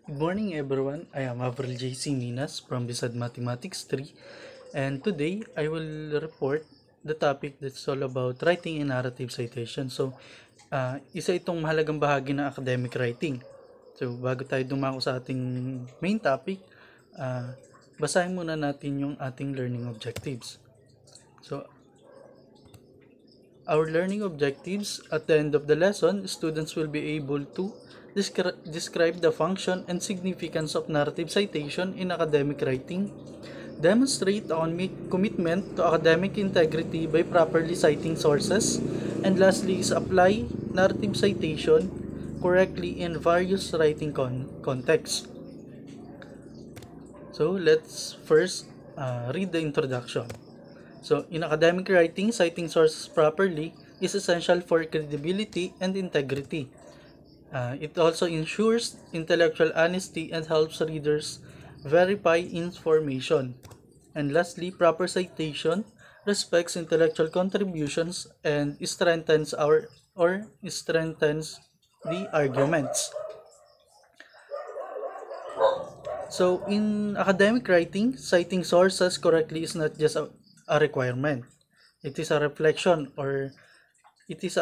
Good morning everyone, I am Avril J.C. Minas from Bisad Mathematics 3, and today I will report the topic that's all about writing and narrative citation. Isa itong mahalagang bahagi ng academic writing. So bago tayo dumako sa ating main topic, basahin muna natin yung ating learning objectives. So our learning objectives: at the end of the lesson, students will be able to describe the function and significance of narrative citation in academic writing, demonstrate a commitment to academic integrity by properly citing sources, and lastly is apply narrative citation correctly in various writing contexts. So let's first read the introduction. So in academic writing, citing sources properly is essential for credibility and integrity. It also ensures intellectual honesty and helps readers verify information. And lastly, proper citation respects intellectual contributions and strengthens the arguments. So in academic writing, citing sources correctly is not just a requirement. It is a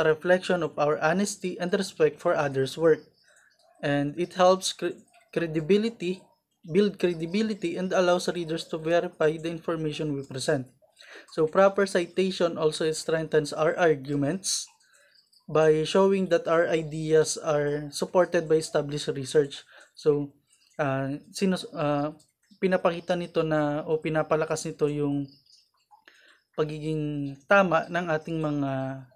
reflection of our honesty and respect for others' work, and it helps build credibility, and allows readers to verify the information we present. So proper citation also strengthens our arguments by showing that our ideas are supported by established research. So uh, sinus, uh, pinapakita nito na o pinapalakas nito yung pagiging tama ng ating mga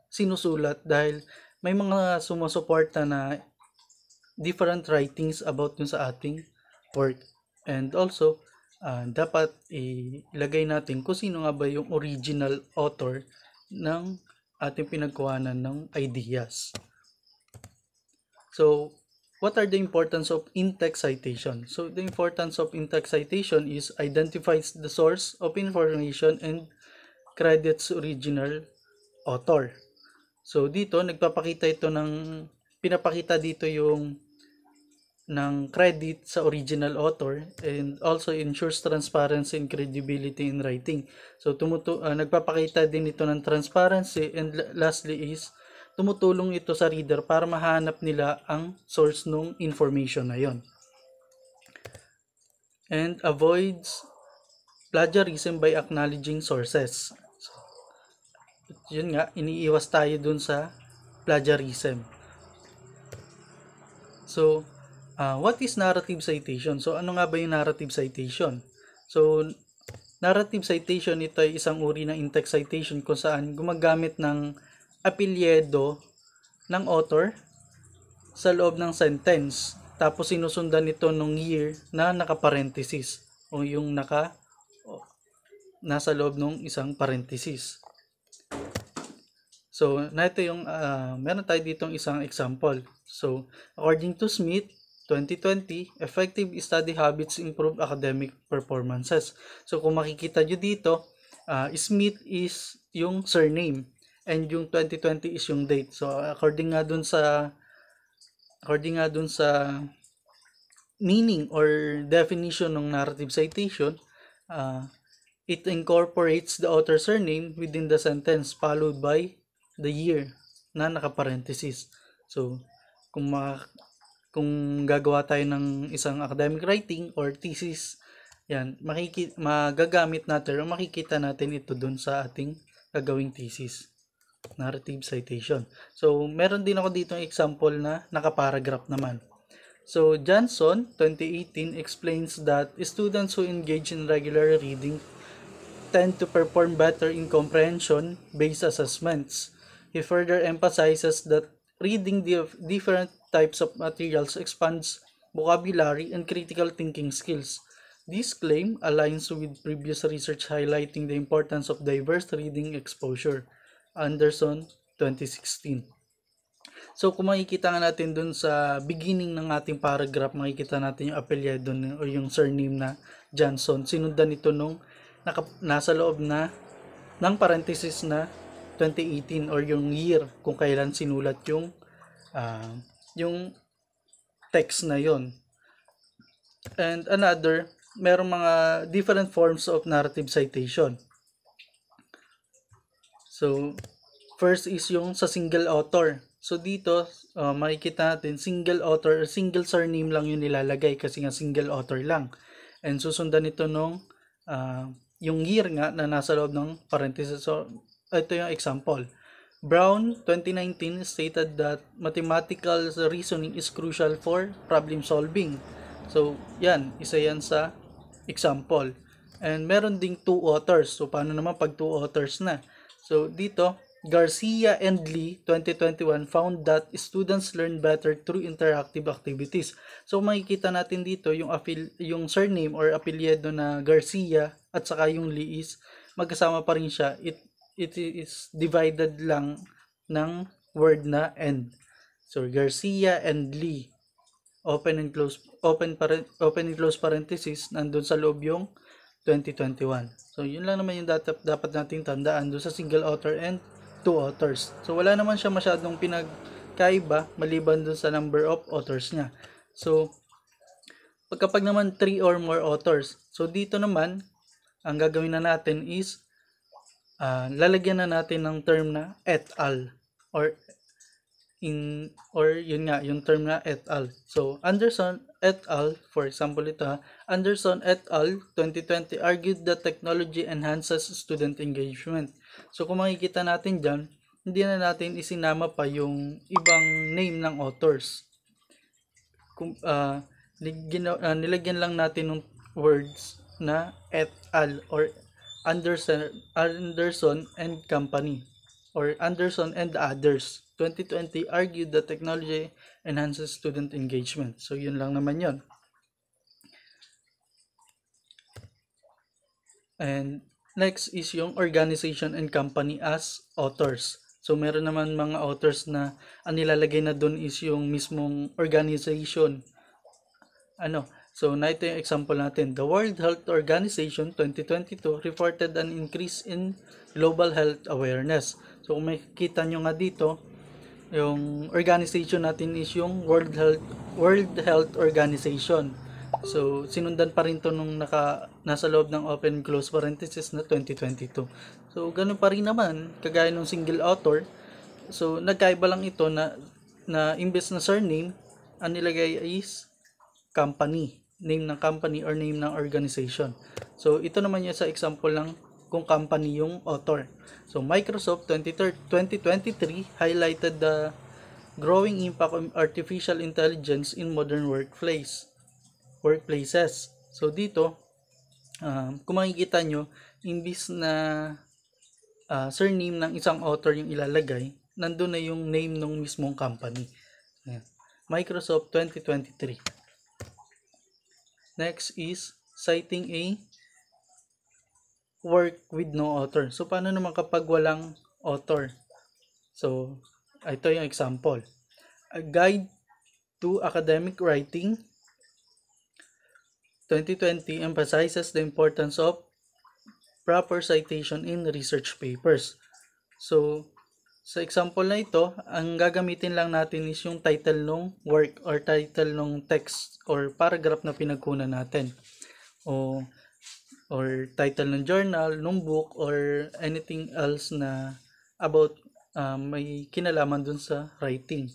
sinusulat, dahil may mga sumusuporta na different writings about dun sa ating work. And also, dapat ilagay natin kung sino nga ba yung original author ng ating pinagkuhanan ng ideas. So, what are the importance of in-text citation? So, the importance of in-text citation is identifies the source of information and credits original author. So, dito, pinapakita dito yung ng credit sa original author, and also ensures transparency and credibility in writing. So nagpapakita din ito ng transparency, and lastly is tumutulong ito sa reader para mahanap nila ang source ng information na yon. And avoids plagiarism by acknowledging sources. So, yun nga, iniiwas tayo dun sa plagiarism. So what is narrative citation? So ano nga ba yung narrative citation? So narrative citation, ito ay isang uri ng in-text citation kung saan gumagamit ng apelyido ng author sa loob ng sentence, tapos sinusundan ito ng year na naka-parenthesis o yung nasa loob ng isang parenthesis. So ito yung meron tayo ditong isang example. So according to Smith 2020, effective study habits improve academic performances. So kung makikita nyo dito, Smith is yung surname, and yung 2020 is yung date. So according nga dun sa meaning or definition ng narrative citation, it incorporates the author's surname within the sentence followed by the year na naka-parenthesis. So kung gagawa tayo ng isang academic writing or thesis, yan, magagamit natin o makikita natin ito dun sa ating gagawing thesis, narrative citation. So meron din ako dito example na nakaparagraph naman. So Johnson 2018 explains that students who engage in regular reading tend to perform better in comprehension-based assessments. He further emphasizes that reading different types of materials expands vocabulary and critical thinking skills. This claim aligns with previous research highlighting the importance of diverse reading exposure. Anderson 2016. So kung makikita nga natin dun sa beginning ng ating paragraph, makikita natin yung apelyido o yung surname na Johnson. Sinundan ito nung nasa loob na ng parenthesis na 2018 or yung year kung kailan sinulat yung text na yon. And another, merong mga different forms of narrative citation. So, first is yung sa single author. So, dito, makikita natin, single author or single surname lang yung nilalagay kasi nga single author lang. And susundan ito nung yung year nga na nasa loob ng parenthesis. So, ito yung example. Brown, 2019, stated that mathematical reasoning is crucial for problem solving. So, yan, isa yan sa example. And meron ding two authors. So, paano naman pag two authors na? So, dito, Garcia and Lee, 2021, found that students learn better through interactive activities. So, makikita natin dito yung yung surname or apelyido na Garcia at saka yung Lee is magkasama pa rin siya. It is divided lang ng word na and. So, Garcia and Lee, open and close parenthesis, nandun sa loob yung 2021. So, yun lang naman yung dapat nating tandaan doon sa single author and two authors. So, wala naman siya masyadong pinagkaiba maliban doon sa number of authors niya. So, kapag naman 3 or more authors, so dito naman, ang gagawin na natin is lalagyan na natin ng term na et al. Or yun nga, yung term na et al. So, Anderson et al., for example ito, Anderson et al. 2020 argued that technology enhances student engagement. So, kung makikita natin dyan, hindi na natin isinama pa yung ibang name ng authors. Nilagyan lang natin ng words na et al. Or Anderson and company, or Anderson and others. 2020 argued that technology enhances student engagement. So, yun lang naman yun. And next is yung organization and company as authors. So, meron naman mga authors na ang nilalagay na dun is yung mismong organization. So, na ito yung example natin. The World Health Organization 2022 reported an increase in global health awareness. So, kung makikita nyo nga dito, yung organization natin is yung World Health Organization. So, sinundan pa rin to nung nasa loob ng open close parenthesis na 2022. So, ganun pa rin naman, kagaya ng single author. So, nagkaiba lang ito na imbes na surname, ang nilagay is company, name ng company or name ng organization. So, ito naman yung sa example lang kung company yung author. So, Microsoft 2023 highlighted the growing impact of artificial intelligence in modern workplaces. So, dito, kung makikita nyo, imbis na surname ng isang author yung ilalagay, nandun na yung name ng mismong company. Ayan. Microsoft 2023. Next is citing a work with no author. So, paano naman kapag walang author? So, ito yung example. A Guide to Academic Writing 2020 emphasizes the importance of proper citation in research papers. So, sa example na ito, ang gagamitin lang natin is yung title ng work or title ng text or paragraph na pinagkunan natin. Or title ng journal, ng book, or anything else na about may kinalaman dun sa writing.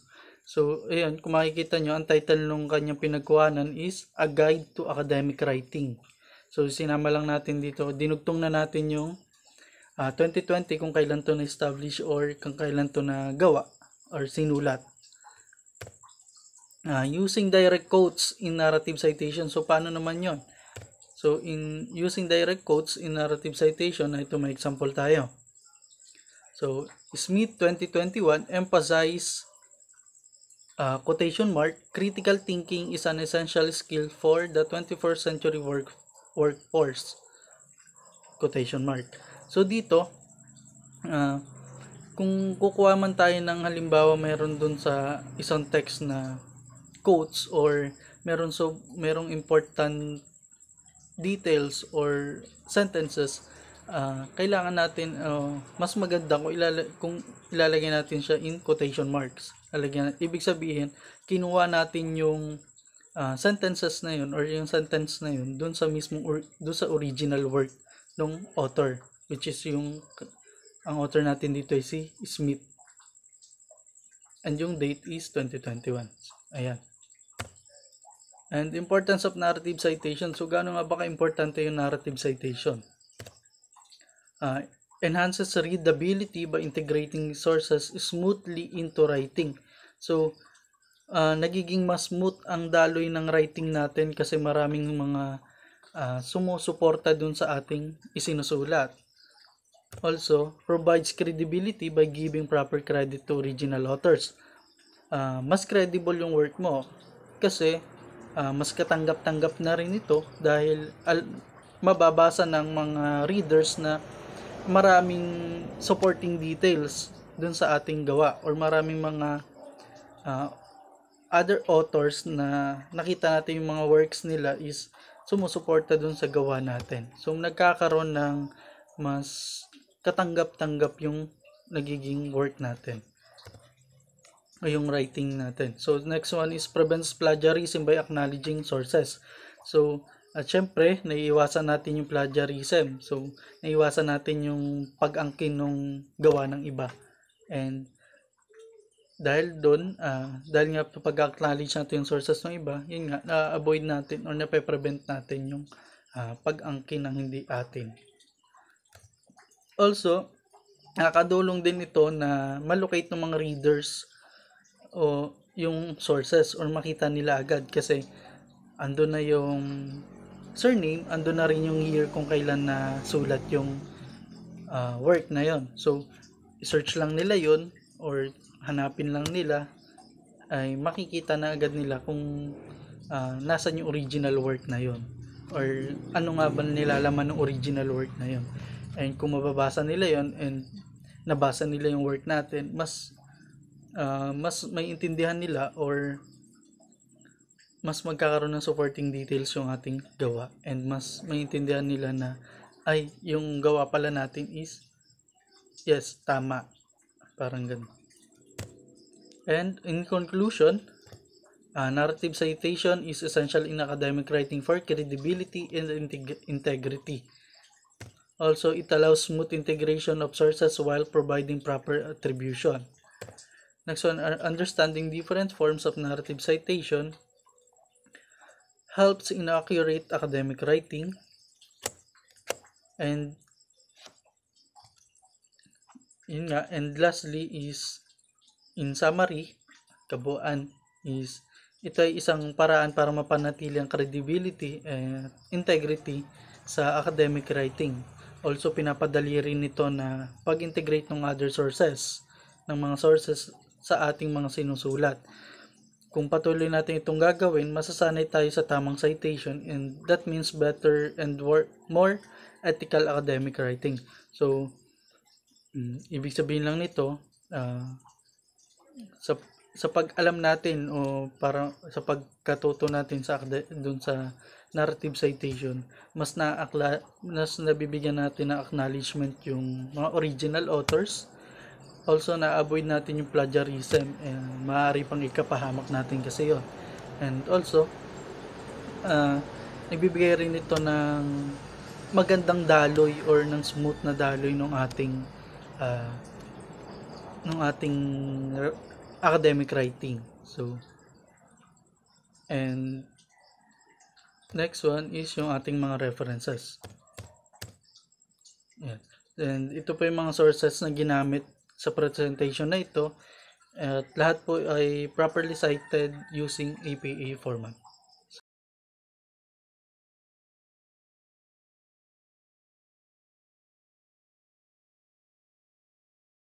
So, ayun, kung makikita nyo, ang title ng kanyang pinagkuhanan is A Guide to Academic Writing. So, sinama lang natin dito, dinugtong na natin yung 2020 kung kailan to na-establish or kung kailan to na gawa or sinulat. Using direct quotes in narrative citation. So, paano naman yon? So, in using direct quotes in narrative citation, ito may example tayo. So, Smith 2021 emphasize quotation mark, critical thinking is an essential skill for the 21st century workforce. Quotation mark. So, dito, kung kukuha man tayo ng halimbawa meron dun sa isang text na quotes or merong important details or sentences, kailangan natin mas maganda kung ilalagay natin siya in quotation marks. Ibig sabihin, kinuha natin yung sentences na yun or yung sentence na yun dun sa mismong dun sa original work ng author, which is ang author natin dito ay si Smith, and yung date is 2021. Ayan. And importance of narrative citation. So gaano nga ba ka-importante yung narrative citation? Enhances readability by integrating sources smoothly into writing. So nagiging mas smooth ang daloy ng writing natin kasi maraming mga sumusuporta dun sa ating isinusulat. Also, provides credibility by giving proper credit to original authors. Mas credible yung work mo kasi mas katanggap-tanggap na rin ito dahil mababasa ng mga readers na maraming supporting details dun sa ating gawa or maraming mga other authors na nakita natin yung mga works nila is sumusuporta dun sa gawa natin. So nagkakaroon ng mas katanggap-tanggap yung nagiging work natin o yung writing natin. So next one is prevents plagiarism by acknowledging sources. So syempre naiiwasan natin yung plagiarism. So naiiwasan natin yung pag-angkin ng gawa ng iba. And dahil doon, dahil nga pag-acknowledge natin yung sources ng iba, yun nga, na-avoid natin or na-prevent natin yung pag-angkin ng hindi atin. Also, nakakadulong din ito na malocate ng mga readers o yung sources or makita nila agad kasi ando na yung surname, ando na rin yung year kung kailan na sulat yung work na yon. So, search lang nila yon or hanapin lang nila ay makikita na agad nila kung nasan yung original work na yon or ano nga ba nilalaman ng original work na yon. And kung mababasa nila yon and nabasa nila yung work natin, mas may intindihan nila or mas magkakaroon ng supporting details yung ating gawa and mas maintindihan nila na ay yung gawa pala natin is yes, tama, parang ganun. And in conclusion, narrative citation is essential in academic writing for credibility and integrity. Also, it allows smooth integration of sources while providing proper attribution. Next one, understanding different forms of narrative citation helps in accurate academic writing. And yun nga, and lastly is, in summary, kabuuan is, ito ay isang paraan para mapanatili ang credibility and integrity sa academic writing. Also, pinapadali rin nito na pag-integrate ng other sources, ng mga sources sa ating mga sinusulat. Kung patuloy natin itong gagawin, masasanay tayo sa tamang citation and that means better and more ethical academic writing. So, ibig sabihin lang nito, sa pag-alam natin o para sa pagkatuto natin dun sa narrative citation, mas nabibigyan natin ng acknowledgement yung mga original authors. Also, na-avoid natin yung plagiarism and maaari pang ikapahamak natin kasi yun. And also, nagbibigay rin ito ng magandang daloy or ng smooth na daloy ng ating academic writing. So, and next one is yung ating mga references. Yan. And ito po yung mga sources na ginamit sa presentation na ito at lahat po ay properly cited using APA format.